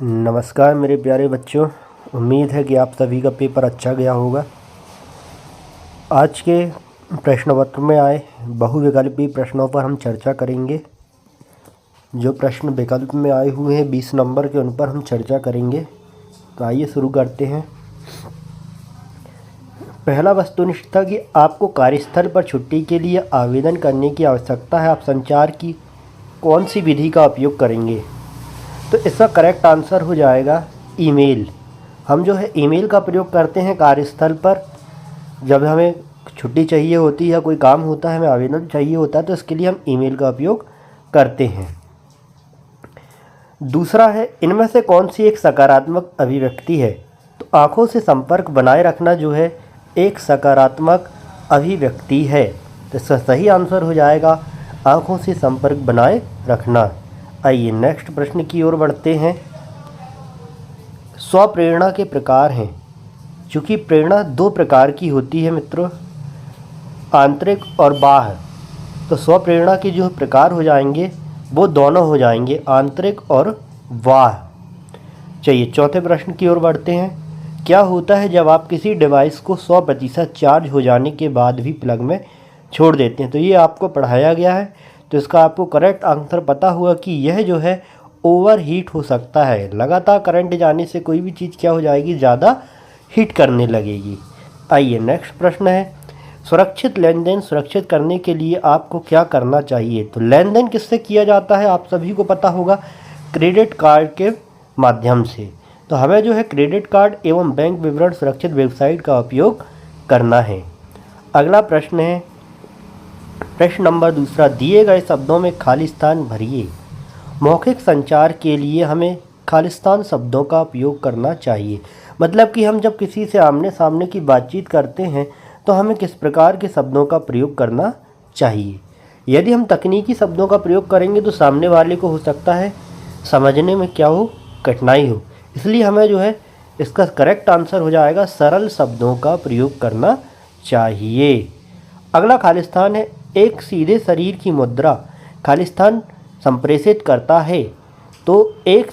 नमस्कार मेरे प्यारे बच्चों, उम्मीद है कि आप सभी का पेपर अच्छा गया होगा। आज के प्रश्न पत्र में आए बहुविकल्पी प्रश्नों पर हम चर्चा करेंगे। जो प्रश्न विकल्प में आए हुए हैं 20 नंबर के, उन पर हम चर्चा करेंगे। तो आइए शुरू करते हैं। पहला वस्तुनिष्ठता कि आपको कार्यस्थल पर छुट्टी के लिए आवेदन करने की आवश्यकता है। आप संचार की कौन सी विधि का उपयोग करेंगे? तो इसका करेक्ट आंसर हो जाएगा ईमेल। हम जो है ईमेल का प्रयोग करते हैं कार्यस्थल पर। जब हमें छुट्टी चाहिए होती है, कोई काम होता है, हमें आवेदन चाहिए होता है, तो इसके लिए हम ईमेल का उपयोग करते हैं। दूसरा है, इनमें से कौन सी एक सकारात्मक अभिव्यक्ति है? तो आँखों से संपर्क बनाए रखना जो है एक सकारात्मक अभिव्यक्ति है। तो इसका सही आंसर हो जाएगा आँखों से संपर्क बनाए रखना। आइए नेक्स्ट प्रश्न की ओर बढ़ते हैं। स्वप्रेरणा के प्रकार हैं। चूँकि प्रेरणा दो प्रकार की होती है मित्रों, आंतरिक और बाह्य, तो स्वप्रेरणा के जो प्रकार हो जाएंगे वो दोनों हो जाएंगे, आंतरिक और बाह्य। चलिए चौथे प्रश्न की ओर बढ़ते हैं। क्या होता है जब आप किसी डिवाइस को 100% चार्ज हो जाने के बाद भी प्लग में छोड़ देते हैं? तो ये आपको पढ़ाया गया है, तो इसका आपको करेक्ट आंसर पता हुआ कि यह जो है ओवर हीट हो सकता है। लगातार करंट जाने से कोई भी चीज़ क्या हो जाएगी, ज़्यादा हीट करने लगेगी। आइए नेक्स्ट प्रश्न है, सुरक्षित लेन देन सुरक्षित करने के लिए आपको क्या करना चाहिए? तो लेन देन किससे किया जाता है आप सभी को पता होगा, क्रेडिट कार्ड के माध्यम से। तो हमें जो है क्रेडिट कार्ड एवं बैंक विवरण सुरक्षित वेबसाइट का उपयोग करना है। अगला प्रश्न है, प्रश्न नंबर दूसरा, दिए गए शब्दों में खाली स्थान भरिए। मौखिक संचार के लिए हमें खालिस्तान शब्दों का उपयोग करना चाहिए। मतलब कि हम जब किसी से आमने सामने की बातचीत करते हैं तो हमें किस प्रकार के शब्दों का प्रयोग करना चाहिए। यदि हम तकनीकी शब्दों का प्रयोग करेंगे तो सामने वाले को हो सकता है समझने में क्या हो, कठिनाई हो। इसलिए हमें जो है इसका करेक्ट आंसर हो जाएगा सरल शब्दों का प्रयोग करना चाहिए। अगला खालिस्तान है, एक सीधे शरीर की मुद्रा खालिस्तान संप्रेषित करता है। तो एक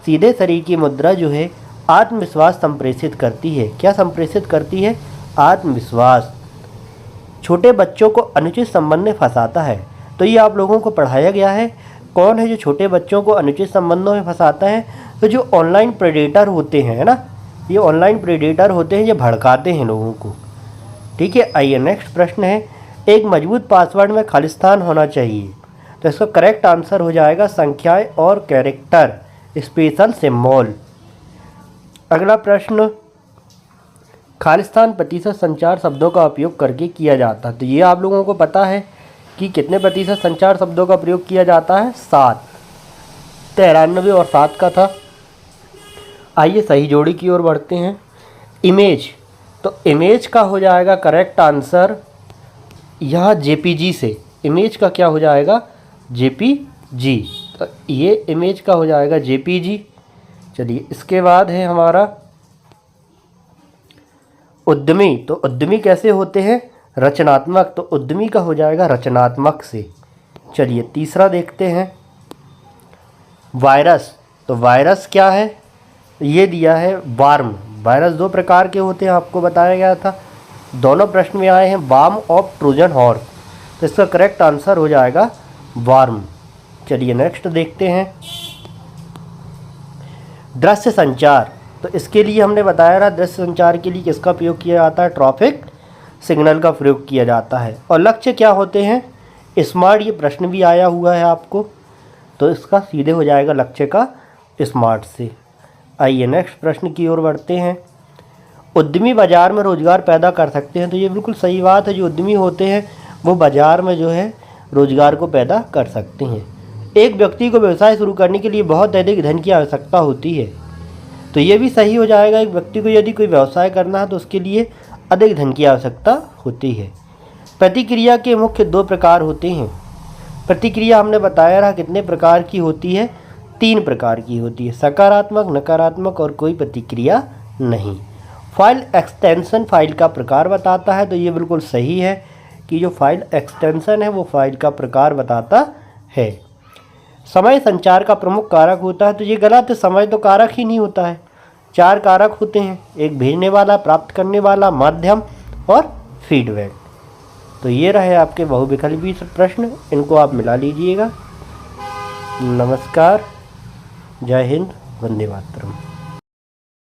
सीधे शरीर की मुद्रा जो है आत्मविश्वास संप्रेषित करती है। क्या संप्रेषित करती है? आत्मविश्वास। छोटे बच्चों को अनुचित संबंध में फंसाता है। तो ये आप लोगों को पढ़ाया गया है। कौन है जो छोटे बच्चों को अनुचित संबंधों में फंसाता है? तो जो ऑनलाइन प्रेडेटर होते हैं, है ना, ये ऑनलाइन प्रेडेटर होते हैं, ये भड़काते हैं लोगों को। ठीक है, आइए नेक्स्ट प्रश्न है, एक मजबूत पासवर्ड में खालिस्तान होना चाहिए। तो इसका करेक्ट आंसर हो जाएगा संख्याएं और कैरेक्टर स्पेशल सिंबल। अगला प्रश्न, खालिस्तान प्रतिशत संचार शब्दों का उपयोग करके किया जाता है। तो ये आप लोगों को पता है कि कितने प्रतिशत संचार शब्दों का प्रयोग किया जाता है? 7। 93 और 7 का था। आइए सही जोड़ी की ओर बढ़ते हैं। इमेज, तो इमेज का हो जाएगा करेक्ट आंसर यहाँ जेपीजी से। इमेज का क्या हो जाएगा? जेपीजी। तो ये इमेज का हो जाएगा जेपीजी। चलिए इसके बाद है हमारा उद्यमी। तो उद्यमी कैसे होते हैं? रचनात्मक। तो उद्यमी का हो जाएगा रचनात्मक से। चलिए तीसरा देखते हैं, वायरस। तो वायरस क्या है? ये दिया है वार्म। वायरस दो प्रकार के होते हैं, आपको बताया गया था। दोनों प्रश्न में आए हैं वार्म और ट्रोजन हॉर्स। तो इसका करेक्ट आंसर हो जाएगा वार्म। चलिए नेक्स्ट देखते हैं, दृश्य संचार। तो इसके लिए हमने बताया था दृश्य संचार के लिए किसका प्रयोग किया जाता है? ट्रैफिक सिग्नल का प्रयोग किया जाता है। और लक्ष्य क्या होते हैं? स्मार्ट। ये प्रश्न भी आया हुआ है आपको, तो इसका सीधे हो जाएगा लक्ष्य का स्मार्ट से। आइए नेक्स्ट प्रश्न की ओर बढ़ते हैं, उद्यमी बाजार में रोजगार पैदा कर सकते हैं। तो ये बिल्कुल सही बात है, जो उद्यमी होते हैं वो बाजार में जो है रोजगार को पैदा कर सकते हैं। एक व्यक्ति को व्यवसाय शुरू करने के लिए बहुत अधिक धन की आवश्यकता होती है। तो ये भी सही हो जाएगा, एक व्यक्ति को यदि कोई व्यवसाय करना है तो उसके लिए अधिक धन की आवश्यकता होती है। प्रतिक्रिया के मुख्य 2 प्रकार होते हैं। प्रतिक्रिया हमने बताया रहा कितने प्रकार की होती है? 3 प्रकार की होती है, सकारात्मक, नकारात्मक और कोई प्रतिक्रिया नहीं। फाइल एक्सटेंशन फाइल का प्रकार बताता है। तो ये बिल्कुल सही है कि जो फाइल एक्सटेंशन है वो फाइल का प्रकार बताता है। समय संचार का प्रमुख कारक होता है, तो ये गलत है। समय तो कारक ही नहीं होता है। 4 कारक होते हैं, एक भेजने वाला, प्राप्त करने वाला, माध्यम और फीडबैक। तो ये रहे आपके बहुविकल्पी प्रश्न, इनको आप मिला लीजिएगा। नमस्कार, जय हिंद, वंदे मातरम।